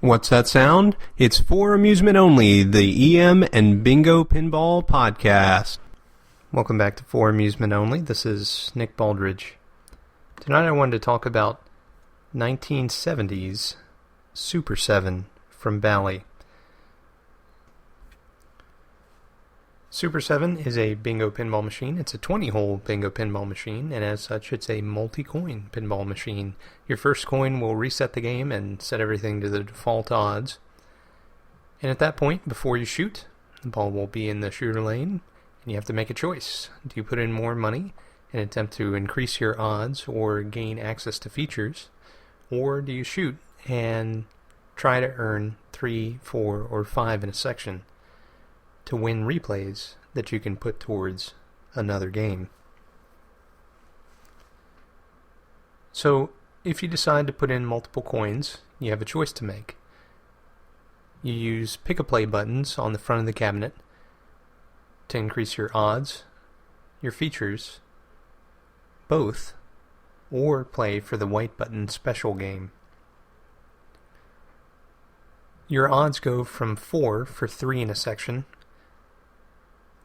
What's that sound? It's for amusement only, the EM and Bingo Pinball Podcast. Welcome back to For Amusement Only. This is Nick Baldridge. Tonight I wanted to talk about 1970s Super-7 from Bally. Super-7 is a bingo pinball machine. It's a 20-hole bingo pinball machine, and as such, it's a multi-coin pinball machine. Your first coin will reset the game and set everything to the default odds. And at that point, before you shoot, the ball will be in the shooter lane, and you have to make a choice. Do you put in more money and attempt to increase your odds or gain access to features, or do you shoot and try to earn 3, 4, or 5 in a section to win replays that you can put towards another game? So, if you decide to put in multiple coins, you have a choice to make. You use pick-a-play buttons on the front of the cabinet to increase your odds, your features, both, or play for the white button special game. Your odds go from 4 for 3 in a section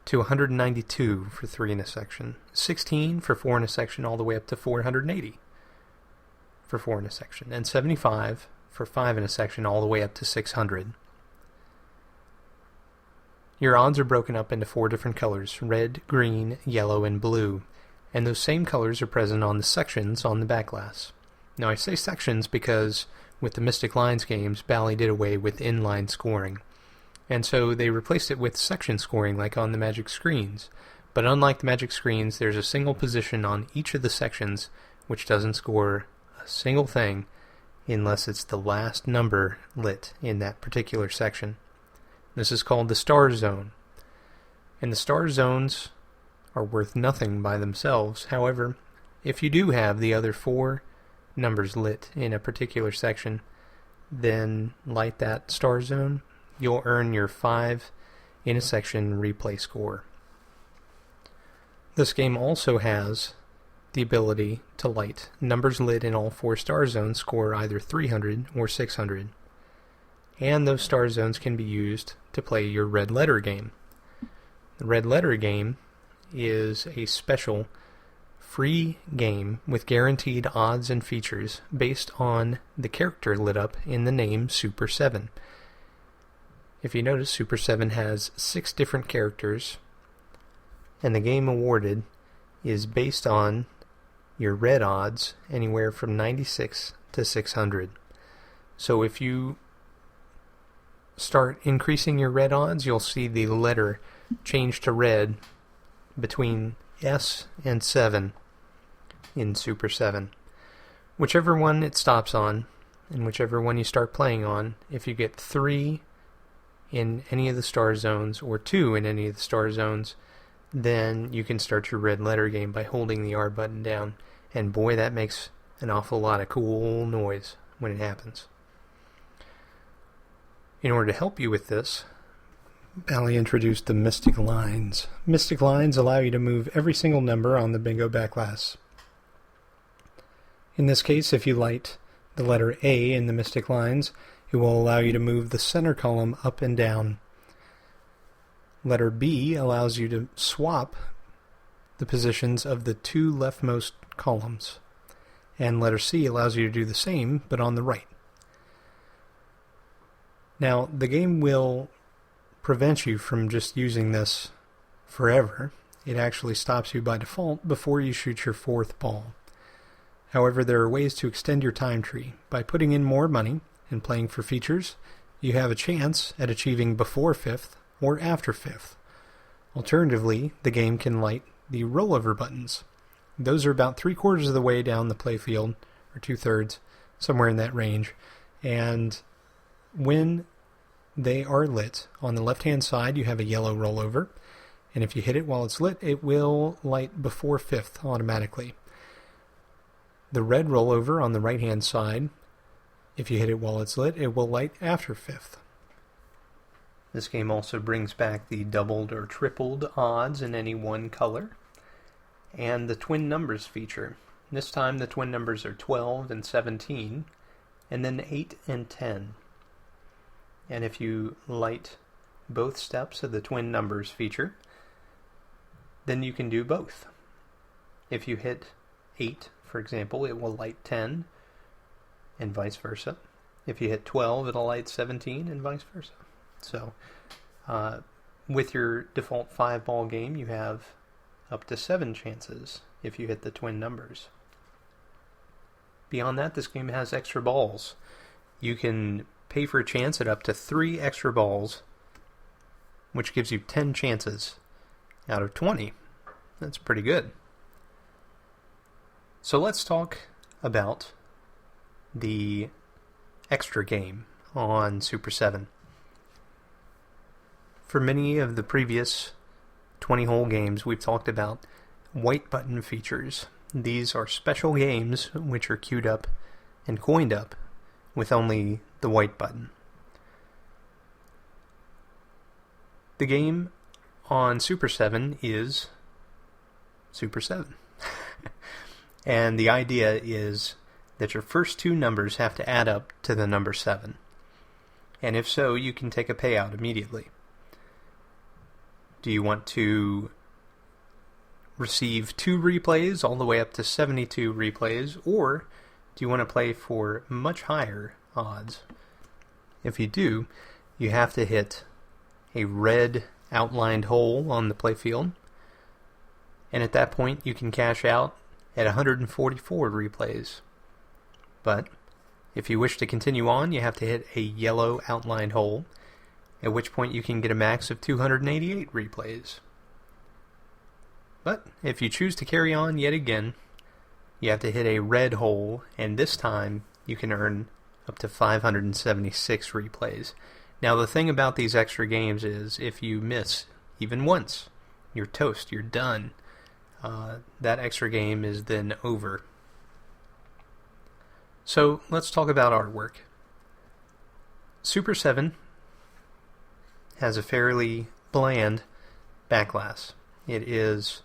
to 192 for 3 in a section, 16 for 4 in a section, all the way up to 480 for 4 in a section, and 75 for 5 in a section, all the way up to 600. Your odds are broken up into 4 different colors: red, green, yellow, and blue, and those same colors are present on the sections on the Backglass. Now I say sections because with the Mystic Lines games, Bally did away with inline scoring. And so they replaced it with section scoring like on the Magic Screens. But unlike the Magic Screens, there's a single position on each of the sections which doesn't score a single thing unless it's the last number lit in that particular section. This is called the star zone. And the star zones are worth nothing by themselves. However, if you do have the other 4 numbers lit in a particular section, then light that star zone, you'll earn your 5 in a section replay score. This game also has the ability to light numbers lit in all 4 star zones score either 300 or 600. And those star zones can be used to play your red letter game. The red letter game is a special free game with guaranteed odds and features based on the character lit up in the name Super-7. If you notice, Super-7 has 6 different characters, and the game awarded is based on your red odds, anywhere from 96 to 600. So if you start increasing your red odds, you'll see the letter change to red between S and 7 in Super-7. Whichever one it stops on, and whichever one you start playing on, if you get 3 in any of the star zones, or 2 in any of the star zones, then you can start your red letter game by holding the R button down. And boy, that makes an awful lot of cool noise when it happens. In order to help you with this, Bally introduced the Mystic Lines. Mystic Lines allow you to move every single number on the bingo Backglass. In this case, if you light the letter A in the Mystic Lines, it will allow you to move the center column up and down. Letter B allows you to swap the positions of the 2 leftmost columns. And letter C allows you to do the same, but on the right. Now, the game will prevent you from just using this forever. It actually stops you by default before you shoot your 4th ball. However, there are ways to extend your time tree. By putting in more money and playing for features, you have a chance at achieving before 5th or after 5th. Alternatively, the game can light the rollover buttons. Those are about 3/4 of the way down the playfield, or 2/3, somewhere in that range. And when they are lit, on the left-hand side you have a yellow rollover, and if you hit it while it's lit, it will light before 5th automatically. The red rollover on the right-hand side, if you hit it while it's lit, it will light after 5th. This game also brings back the doubled or tripled odds in any one color, and the twin numbers feature. This time the twin numbers are 12 and 17, and then 8 and 10. And if you light both steps of the twin numbers feature, then you can do both. If you hit 8, for example, it will light 10, and vice versa. If you hit 12, it'll light 17, and vice versa. So, with your default 5-ball game, you have up to 7 chances if you hit the twin numbers. Beyond that, this game has extra balls. You can pay for a chance at up to 3 extra balls, which gives you 10 chances out of 20. That's pretty good. So let's talk about the extra game on Super-7. For many of the previous 20-hole games, we've talked about white button features. These are special games which are queued up and coined up with only the white button. The game on Super-7 is Super-7. And the idea is that your first 2 numbers have to add up to the number 7. And if so, you can take a payout immediately. Do you want to receive 2 replays all the way up to 72 replays, or do you want to play for much higher odds? If you do, you have to hit a red outlined hole on the playfield, and at that point you can cash out at 144 replays. But if you wish to continue on, you have to hit a yellow outlined hole, at which point you can get a max of 288 replays. But if you choose to carry on yet again, you have to hit a red hole, and this time you can earn up to 576 replays. Now the thing about these extra games is if you miss even once, you're toast, you're done. That extra game is then over. So let's talk about artwork. Super-7 has a fairly bland backglass. It is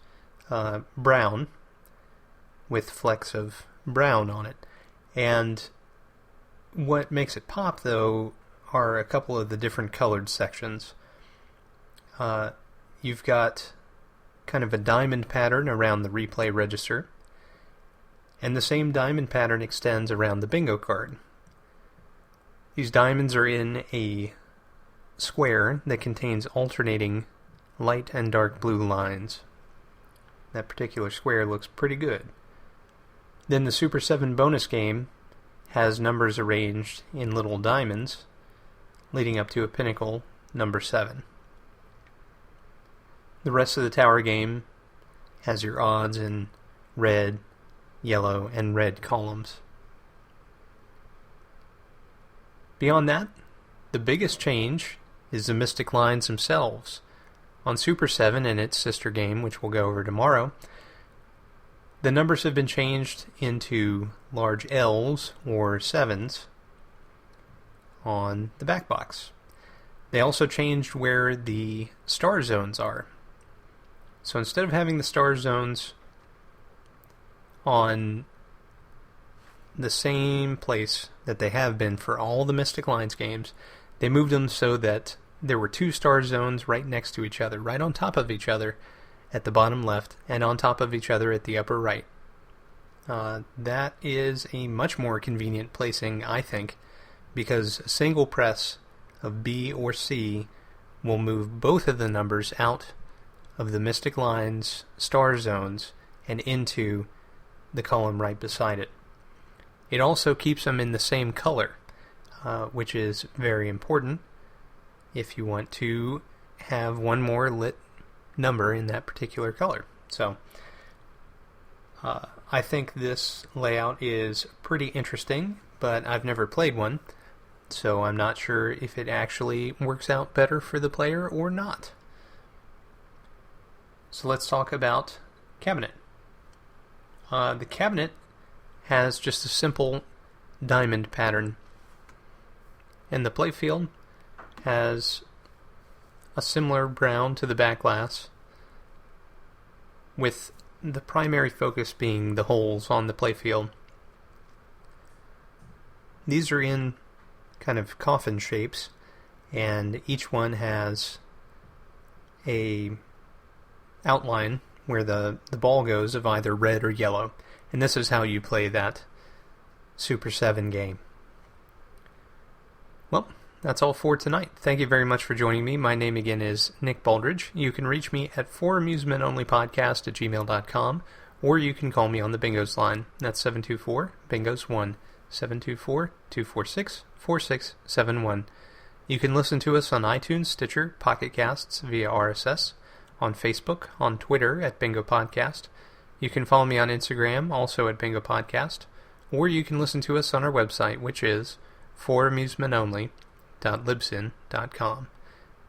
brown with flecks of brown on it. And what makes it pop, though, are a couple of the different colored sections. You've got kind of a diamond pattern around the replay register, and the same diamond pattern extends around the bingo card. These diamonds are in a square that contains alternating light and dark blue lines. That particular square looks pretty good. Then the Super-7 bonus game has numbers arranged in little diamonds, leading up to a pinnacle number 7. The rest of the tower game has your odds in red, yellow, and red columns. Beyond that, the biggest change is the mystic lines themselves. On Super-7 and its sister game, which we'll go over tomorrow, the numbers have been changed into large L's or 7s on the back box. They also changed where the star zones are. So instead of having the star zones on the same place that they have been for all the Mystic Lines games, they moved them so that there were 2 star zones right next to each other, right on top of each other at the bottom left, and on top of each other at the upper right. That is a much more convenient placing, I think, because a single press of B or C will move both of the numbers out of the Mystic Lines star zones and into the column right beside it. It also keeps them in the same color, which is very important if you want to have one more lit number in that particular color. So I think this layout is pretty interesting, but I've never played one, so I'm not sure if it actually works out better for the player or not. So let's talk about cabinet. The cabinet has just a simple diamond pattern, and the playfield has a similar brown to the backglass, with the primary focus being the holes on the playfield. These are in kind of coffin shapes, and each one has a outline where the ball goes of either red or yellow. And this is how you play that Super-7 game. Well, that's all for tonight. Thank you very much for joining me. My name again is Nick Baldridge. You can reach me at foramusementonlypodcast@gmail.com, or you can call me on the Bingos line. That's 724-BINGOS1, 724-246-4671. You can listen to us on iTunes, Stitcher, Pocket Casts via RSS, on Facebook, on Twitter at Bingo Podcast. You can follow me on Instagram, also at Bingo Podcast, or you can listen to us on our website, which is foramusementonly.libsyn.com.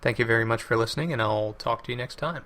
Thank you very much for listening, and I'll talk to you next time.